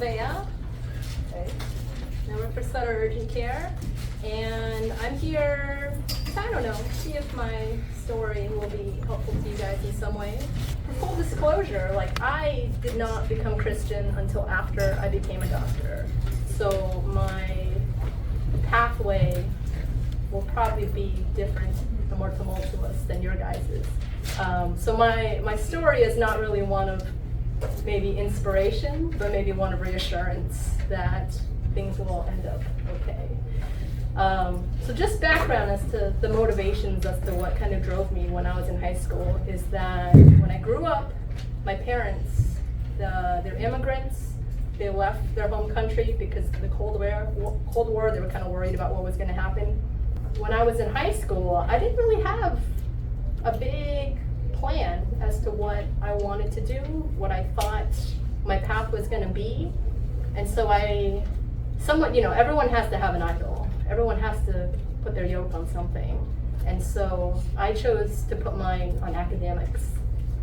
Gouvea. Okay. I work for Sutter Urgent Care, and I'm here, I don't know, see if my story will be helpful to you guys in some way. For full disclosure, I did not become Christian until after I became a doctor. So my pathway will probably be different and more tumultuous than your guys's. So my story is not really one of maybe inspiration, but maybe one of reassurance that things will end up okay. So just background as to the motivations as to what kind of drove me when I was in high school is that when I grew up, my parents, they're immigrants. They left their home country because of the Cold War. They were kind of worried about what was going to happen. When I was in high school, I didn't really have a big plan as to what I wanted to do, what I thought my path was going to be. And so everyone has to have an idol. Everyone has to put their yoke on something. And so I chose to put mine on academics,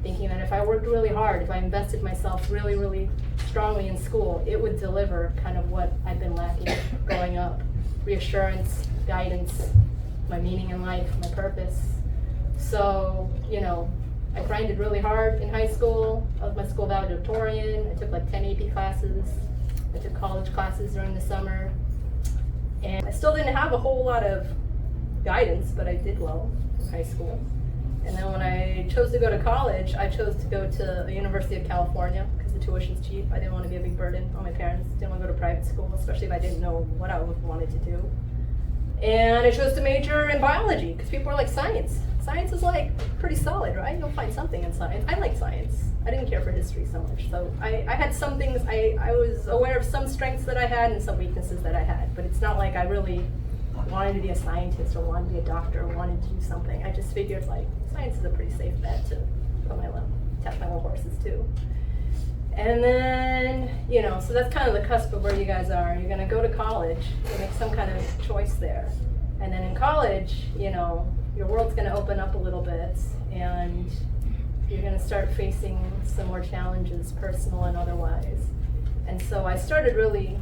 thinking that if I worked really hard, if I invested myself really, really strongly in school, it would deliver kind of what I've been lacking growing up: reassurance, guidance, my meaning in life, my purpose. So, I grinded really hard in high school. I was my school valedictorian. I took 10 AP classes. I took college classes during the summer. And I still didn't have a whole lot of guidance, but I did well in high school. And then when I chose to go to college, I chose to go to the University of California because the tuition's cheap. I didn't want to be a big burden on my parents. Didn't want to go to private school, especially if I didn't know what I wanted to do. And I chose to major in biology because people are like, science. Science is pretty solid, right? You'll find something in science. I like science. I didn't care for history so much. So I had some things, I was aware of some strengths that I had and some weaknesses that I had. But it's not like I really wanted to be a scientist or wanted to be a doctor or wanted to do something. I just figured science is a pretty safe bet to test my little horses too. And then, so that's kind of the cusp of where you guys are. You're going to go to college and make some kind of choice there. And then in college, your world's going to open up a little bit and you're going to start facing some more challenges, personal and otherwise. And so I started really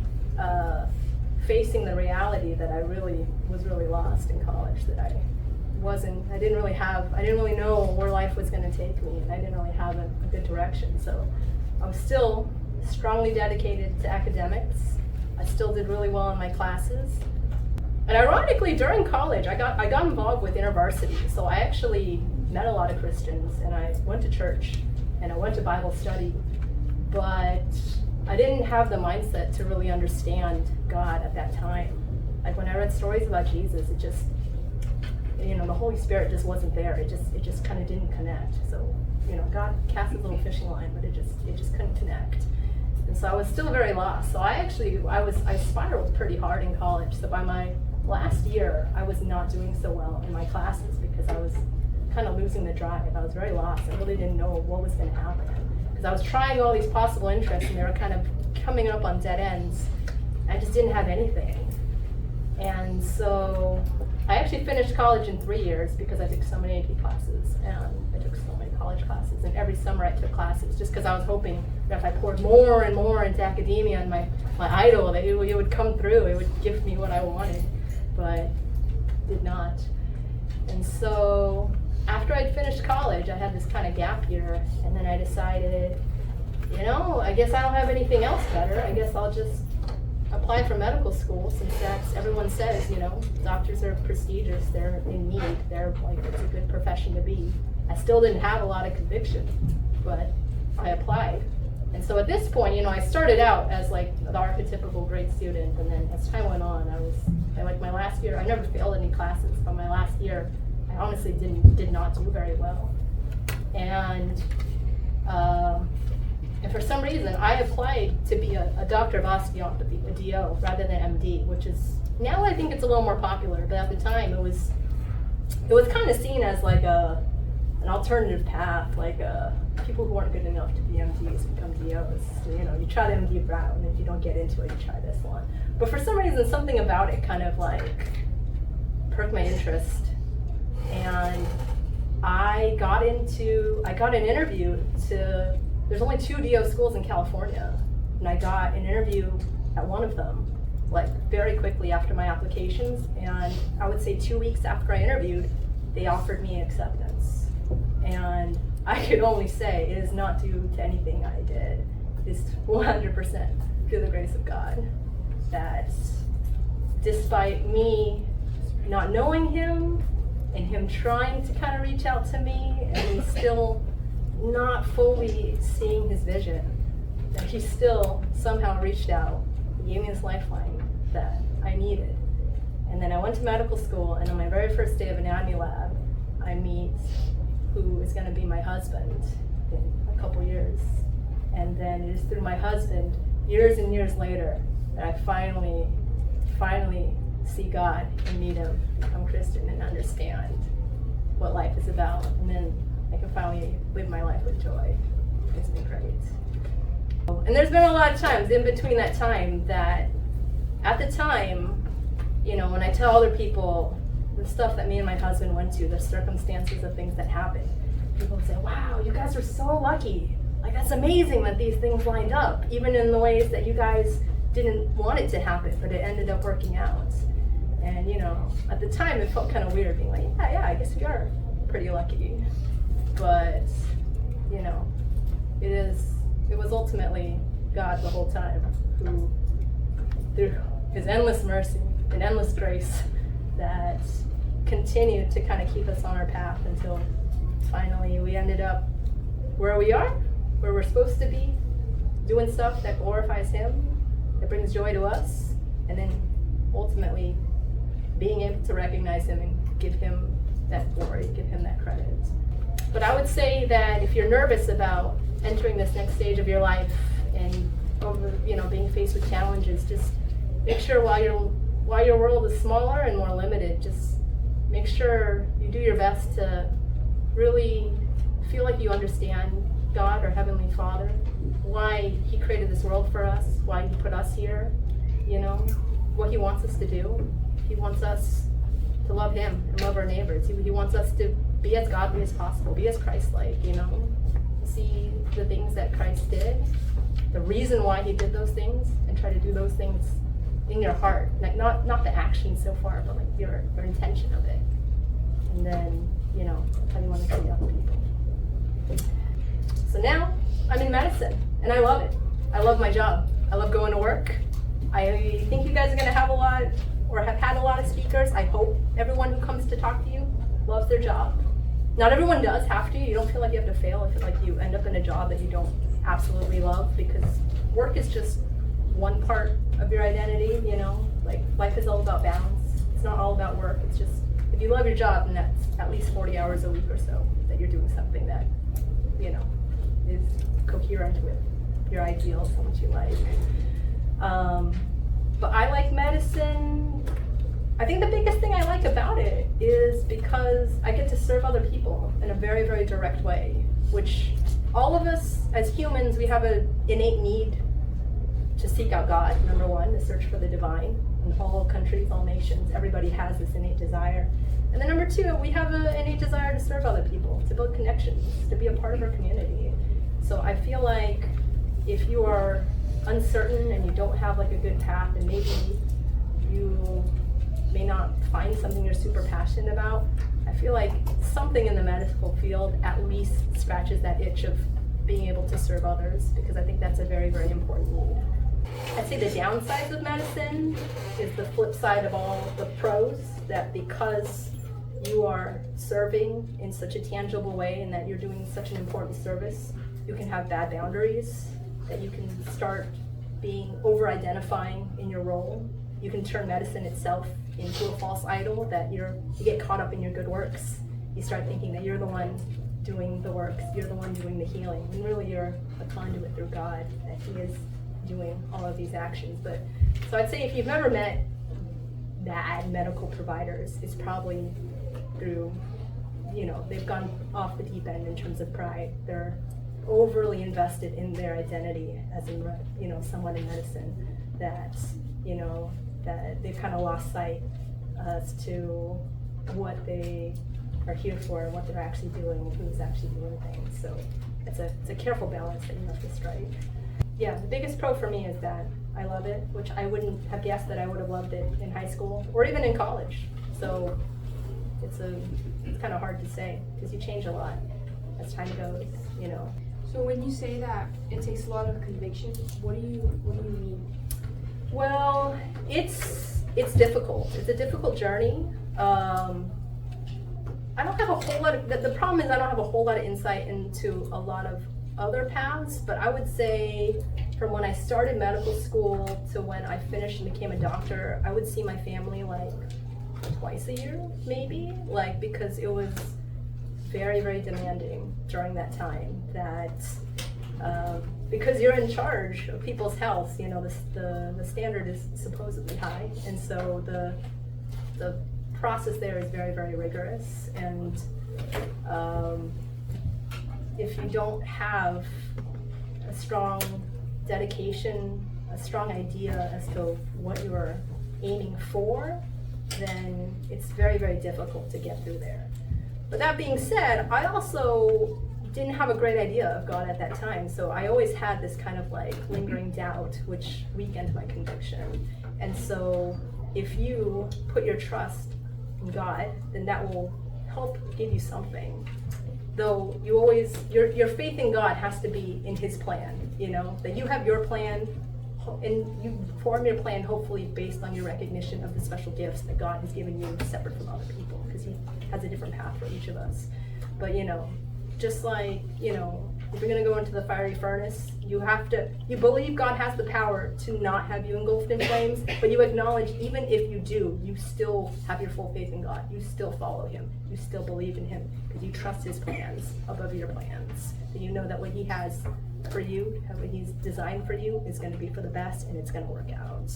facing the reality that I was really lost in college, that I didn't really know where life was going to take me, and I didn't really have a good direction. So I was still strongly dedicated to academics. I still did really well in my classes. And ironically, during college, I got involved with InterVarsity. So I actually met a lot of Christians, and I went to church, and I went to Bible study. But I didn't have the mindset to really understand God at that time. When I read stories about Jesus, it just, the Holy Spirit just wasn't there. It just kind of didn't connect. So, God cast a little fishing line, but it just couldn't connect. And so I was still very lost. So I spiraled pretty hard in college. So by my last year, I was not doing so well in my classes because I was kind of losing the drive. I was very lost. I really didn't know what was going to happen. Because I was trying all these possible interests and they were kind of coming up on dead ends. I just didn't have anything. And so I actually finished college in 3 years because I took so many AP classes and I took so many college classes. And every summer I took classes just because I was hoping that if I poured more and more into academia and my idol, that it would come through. It would give me what I wanted, but did not. And so after I'd finished college, I had this kind of gap year, and then I decided, I guess I don't have anything else better. I guess I'll just apply for medical school, since everyone says, doctors are prestigious, they're in need, it's a good profession to be. I still didn't have a lot of conviction, but I applied. And so at this point, I started out as the archetypical great student, and then as time went on, my last year, I never failed any classes, but my last year, I honestly did not do very well. And for some reason, I applied to be a doctor of osteopathy, a DO, rather than MD, which is, now I think it's a little more popular, but at the time it was kind of seen as an alternative path, people who weren't good enough to be MDs become DOs. You try the MD route, and if you don't get into it, you try this one. But for some reason, something about it kind of perked my interest. And I got an interview to, there's only 2 DO schools in California. And I got an interview at one of them, like very quickly after my applications, and I would say 2 weeks after I interviewed, they offered me acceptance. And I could only say it is not due to anything I did. It's 100% through the grace of God. That despite me not knowing him and him trying to kind of reach out to me and still not fully seeing his vision, that he still somehow reached out, gave me this lifeline that I needed. And then I went to medical school, and on my very first day of anatomy lab, I meet who is going to be my husband in a couple years. And then it is through my husband, years and years later, that I finally see God and meet him, become Christian, and understand what life is about. And then I can finally live my life with joy. It's been great. And there's been a lot of times in between that time that, at the time, you know, when I tell other people the stuff that me and my husband went to, the circumstances of things that happened, people say, wow, you guys are so lucky. Like, that's amazing that these things lined up, even in the ways that you guys didn't want it to happen, but it ended up working out. And, you know, at the time it felt kind of weird being like, yeah, I guess we are pretty lucky. But, you know, it was ultimately God the whole time who, through his endless mercy and endless grace, that continued to kind of keep us on our path until finally we ended up where we are, where we're supposed to be, doing stuff that glorifies him, that brings joy to us, and then ultimately being able to recognize him and give him that glory, give him that credit. But I would say that if you're nervous about entering this next stage of your life and being faced with challenges, just make sure while your world is smaller and more limited, just make sure you do your best to really feel like you understand God, our Heavenly Father, why he created this world for us, why he put us here, you know, what he wants us to do. He wants us to love him and love our neighbors. He wants us to be as godly as possible, be as Christ-like, you know, see the things that Christ did, the reason why he did those things, and try to do those things in your heart, like not the action so far, but like your intention of it. And then, you know, how you want to treat other people. So now I'm in medicine, and I love it. I love my job. I love going to work. I think you guys are going to have have had a lot of speakers. I hope everyone who comes to talk to you loves their job. Not everyone does have to. You don't feel like you have to fail if like you end up in a job that you don't absolutely love, because work is just one part of your identity, you know? Like, life is all about balance. It's not all about work. It's just, if you love your job, then that's at least 40 hours a week or so that you're doing something that, you know, is coherent with your ideals and what you like. But I like medicine. I think the biggest thing I like about it is because I get to serve other people in a very, very direct way, which all of us as humans, we have an innate need to seek out God, number one, to search for the divine. In all countries, all nations, everybody has this innate desire. And then number two, we have an innate desire to serve other people, to build connections, to be a part of our community. So I feel like if you are uncertain and you don't have like a good path, and maybe you may not find something you're super passionate about, I feel like something in the medical field at least scratches that itch of being able to serve others, because I think that's a very, very important need. I'd say the downsides of medicine is the flip side of all the pros, that because you are serving in such a tangible way and that you're doing such an important service, you can have bad boundaries, that you can start being over-identifying in your role. You can turn medicine itself into a false idol, that you get caught up in your good works. You start thinking that you're the one doing the works, you're the one doing the healing, and really you're a conduit through God, that he is doing all of these actions. But so I'd say if you've never met bad medical providers, it's probably through, you know, they've gone off the deep end in terms of pride. They're overly invested in their identity as in, you know, someone in medicine, that, you know, that they've kind of lost sight as to what they are here for and what they're actually doing and who's actually doing things. So it's a careful balance that you have to strike. yeah, the biggest pro for me is that I love it, which I wouldn't have guessed that I would have loved it in high school or even in college. So it's kind of hard to say because you change a lot as time goes, you know. So when you say that it takes a lot of conviction, what do you mean? Well, it's difficult. It's a difficult journey. I don't have a whole lot of, the problem is I don't have a whole lot of insight into a lot of other paths, but I would say from when I started medical school to when I finished and became a doctor, I would see my family like twice a year, maybe, like, because it was very, very demanding during that time that, because you're in charge of people's health, you know, the standard is supposedly high, and so the process there is very, very rigorous, and if you don't have a strong dedication, a strong idea as to what you are aiming for, then it's very, very difficult to get through there. But that being said, I also didn't have a great idea of God at that time, so I always had this kind of like lingering doubt, which weakened my conviction. And so if you put your trust in God, then that will help give you something. Though you always, your faith in God has to be in His plan, you know, that you have your plan and you form your plan hopefully based on your recognition of the special gifts that God has given you separate from other people, because He has a different path for each of us. But you know, just like, you know, if you're going to go into the fiery furnace, you believe God has the power to not have you engulfed in flames, but you acknowledge even if you do, you still have your full faith in God. You still follow Him. You still believe in Him because you trust His plans above your plans. So you know that what He has for you, what He's designed for you is going to be for the best and it's going to work out.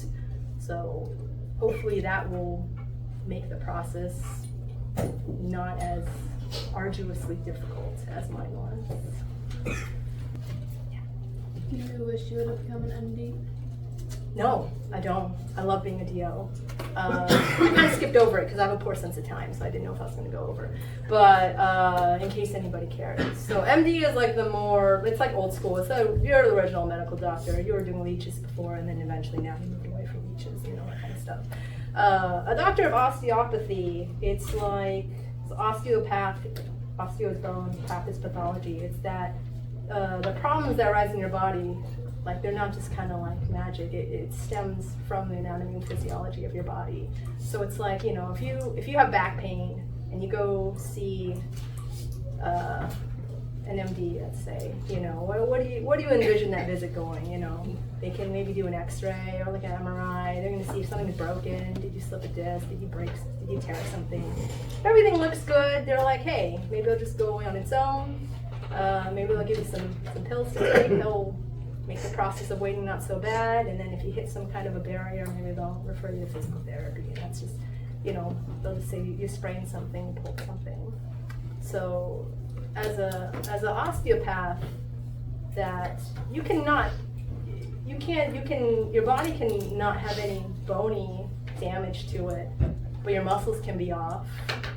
So hopefully that will make the process not as arduously difficult as mine was. Do you wish you would have become an MD? No, I don't. I love being a DO. I kind of skipped over it because I have a poor sense of time, so I didn't know if I was going to go over. But in case anybody cares. So MD is like it's like old school. You're the original medical doctor. You were doing leeches before, and then eventually now you moved away from leeches, you know, that kind of stuff. A doctor of osteopathy, it's like osteopath, osteo is bone, path is pathology. It's that the problems that arise in your body, like they're not just kind of like magic. It stems from the anatomy and physiology of your body. So it's like, you know, if you have back pain and you go see an MD, let's say, you know, what do you envision that visit going? You know, they can maybe do an X-ray or like an MRI. They're going to see if something's broken. Did you slip a disc? Did you tear something? If everything looks good, they're like, hey, maybe it'll just go away on its own. Maybe they'll give you some pills to take. They'll make the process of waiting not so bad. And then if you hit some kind of a barrier, maybe they'll refer you to physical therapy. And that's just, you know, they'll just say you're spraying something, pull something. So as an osteopath, that your body can not have any bony damage to it, but your muscles can be off.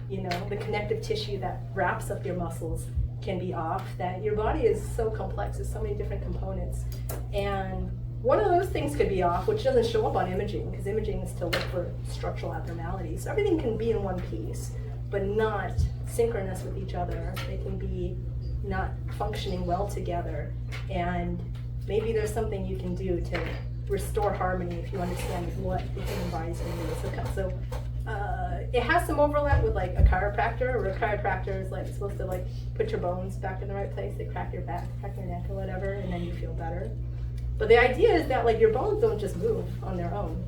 You know, the connective tissue that wraps up your muscles can be off. That your body is so complex, there's so many different components, and one of those things could be off, which doesn't show up on imaging, because imaging is to look for structural abnormalities. So everything can be in one piece, but not synchronous with each other. They can be not functioning well together, and maybe there's something you can do to restore harmony if you understand what the human body's going to do. So it has some overlap with like a chiropractor, where a chiropractor is like supposed to like put your bones back in the right place. They crack your back, crack your neck or whatever, and then you feel better. But the idea is that like your bones don't just move on their own.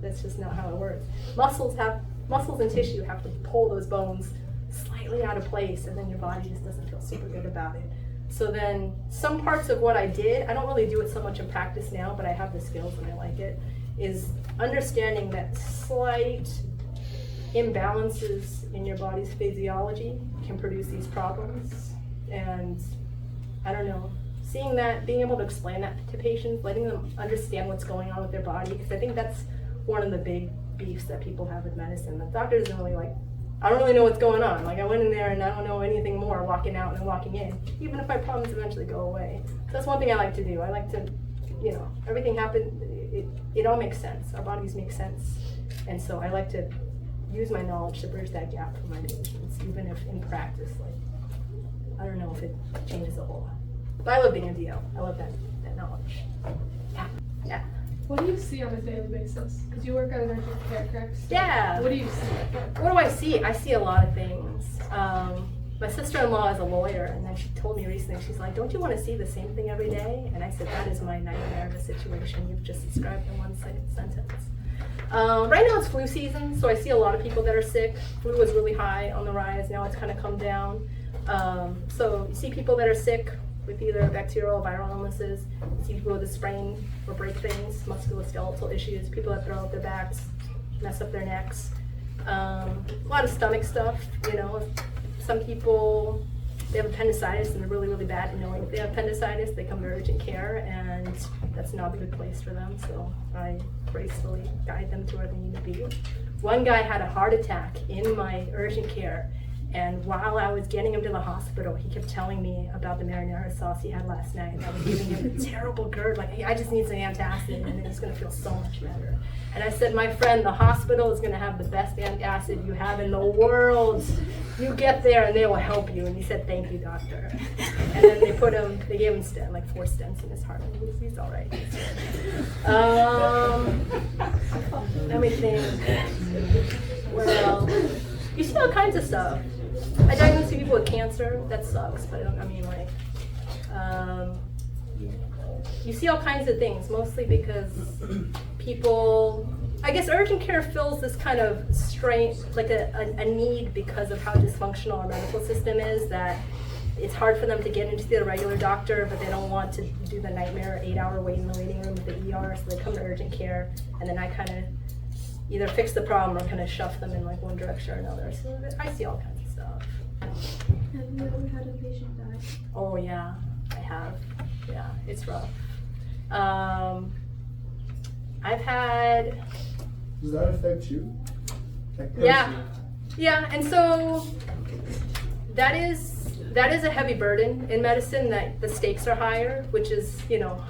That's just not how it works. Muscles and tissue have to pull those bones slightly out of place, and then your body just doesn't feel super good about it. So then some parts of what I did, I don't really do it so much in practice now, but I have the skills and I like it, is understanding that slight imbalances in your body's physiology can produce these problems. And I don't know, seeing that, being able to explain that to patients, letting them understand what's going on with their body, because I think that's one of the big beefs that people have with medicine. The doctor doesn't really like I don't really know what's going on. Like I went in there and I don't know anything more walking out and walking in, even if my problems eventually go away. So that's one thing I like to do. I like to, everything happens, it all makes sense. Our bodies make sense. And so I like to use my knowledge to bridge that gap for my patients, even if in practice, like, I don't know if it changes a whole lot. But I love being a DO. I love that knowledge. Yeah. What do you see on a daily basis? Because you work at an urgent care, correct? Yeah. What do you see? What do I see? I see a lot of things. My sister-in-law is a lawyer, and then she told me recently, she's like, don't you want to see the same thing every day? And I said, that is my nightmare of a situation you've just described in one sentence. Right now it's flu season, so I see a lot of people that are sick. Flu was really high on the rise, now it's kind of come down. So you see people that are sick with either bacterial or viral illnesses. You see people with a sprain or break things, musculoskeletal issues, people that throw out their backs, mess up their necks. A lot of stomach stuff, Some people, they have appendicitis and they're really, really bad at knowing if they have appendicitis. They come to urgent care and that's not a good place for them. So I gracefully guide them to where they need to be. One guy had a heart attack in my urgent care. And while I was getting him to the hospital, he kept telling me about the marinara sauce he had last night. I was giving him a terrible GERD, like, hey, I just need some antacid and then he's gonna feel so much better. And I said, my friend, the hospital is gonna have the best antacid you have in the world. You get there and they will help you. And he said, thank you, doctor. And then they gave him like 4 stents in his heart. He's all right. Let me think. Well, you see all kinds of stuff. I diagnose people with cancer. That sucks, but you see all kinds of things, mostly because people, I guess urgent care fills this kind of strain, like a need because of how dysfunctional our medical system is, that it's hard for them to get into the regular doctor, but they don't want to do the nightmare 8-hour wait in the waiting room at the ER, so they come to urgent care, and then I kind of either fix the problem or kind of shove them in like one direction or another. So I see all kinds of stuff. Have you ever had a patient die? Oh yeah, I have. Yeah, it's rough. I've had. Does that affect you? Yeah, and so that is a heavy burden in medicine, that the stakes are higher, which is,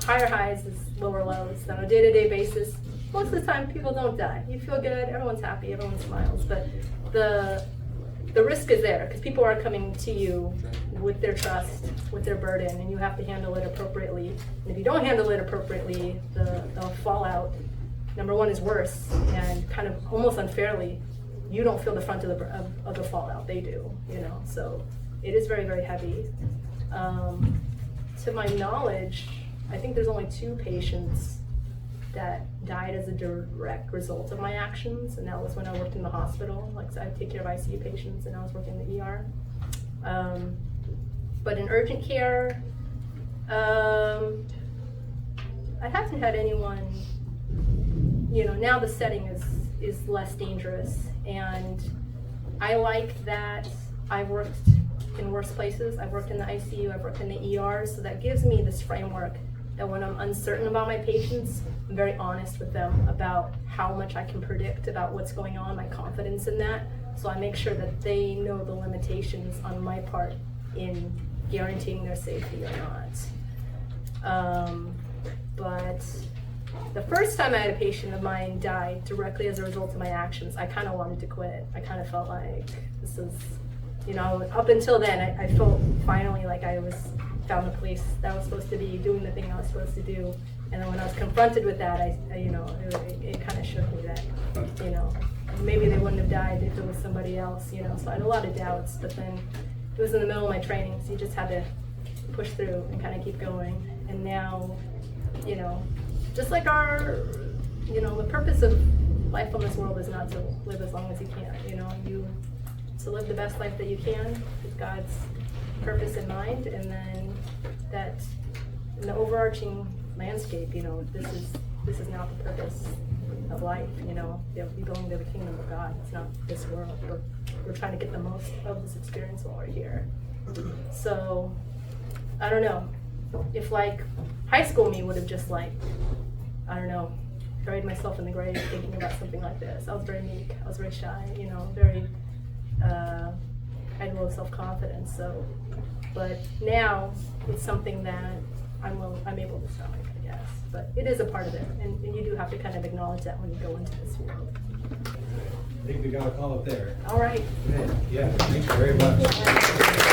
higher highs is lower lows. On a day-to-day basis, most of the time people don't die. You feel good, everyone's happy, everyone smiles, but the risk is there because people are coming to you with their trust, with their burden, and you have to handle it appropriately. And if you don't handle it appropriately, the fallout, number one, is worse, and kind of almost unfairly, you don't feel the front of the fallout, they do, so it is very, very heavy. To my knowledge, I think there's only 2 patients that died as a direct result of my actions, and that was when I worked in the hospital. Like, so I take care of ICU patients, and I was working in the ER. But in urgent care, I haven't had anyone. Now the setting is less dangerous, and I like that I worked in worse places. I've worked in the ICU, I've worked in the ER, so that gives me this framework that when I'm uncertain about my patients, I'm very honest with them about how much I can predict about what's going on, my confidence in that. So I make sure that they know the limitations on my part in guaranteeing their safety or not. But the first time I had a patient of mine die directly as a result of my actions, I kind of wanted to quit. I kind of felt like this is, up until then, I felt finally like I found the place that I was supposed to be, doing the thing I was supposed to do. And then when I was confronted with that, it kind of shook me that, maybe they wouldn't have died if it was somebody else, So I had a lot of doubts, but then it was in the middle of my training, so you just had to push through and kind of keep going. And now, just like the purpose of life on this world is not to live as long as you can, to live the best life that you can with God's purpose in mind, and then that in the overarching landscape, this is not the purpose of life, we belong to the kingdom of God. It's not this world. We're trying to get the most of this experience while we're here. So I don't know if high school me would have just buried myself in the grave thinking about something like this. I was very meek, I was very shy, I had low self-confidence, so, but now it's something that I'm able to stomach, I guess. But it is a part of it, and you do have to kind of acknowledge that when you go into this field. I think we gotta call it there. All right. Yeah, thanks very much.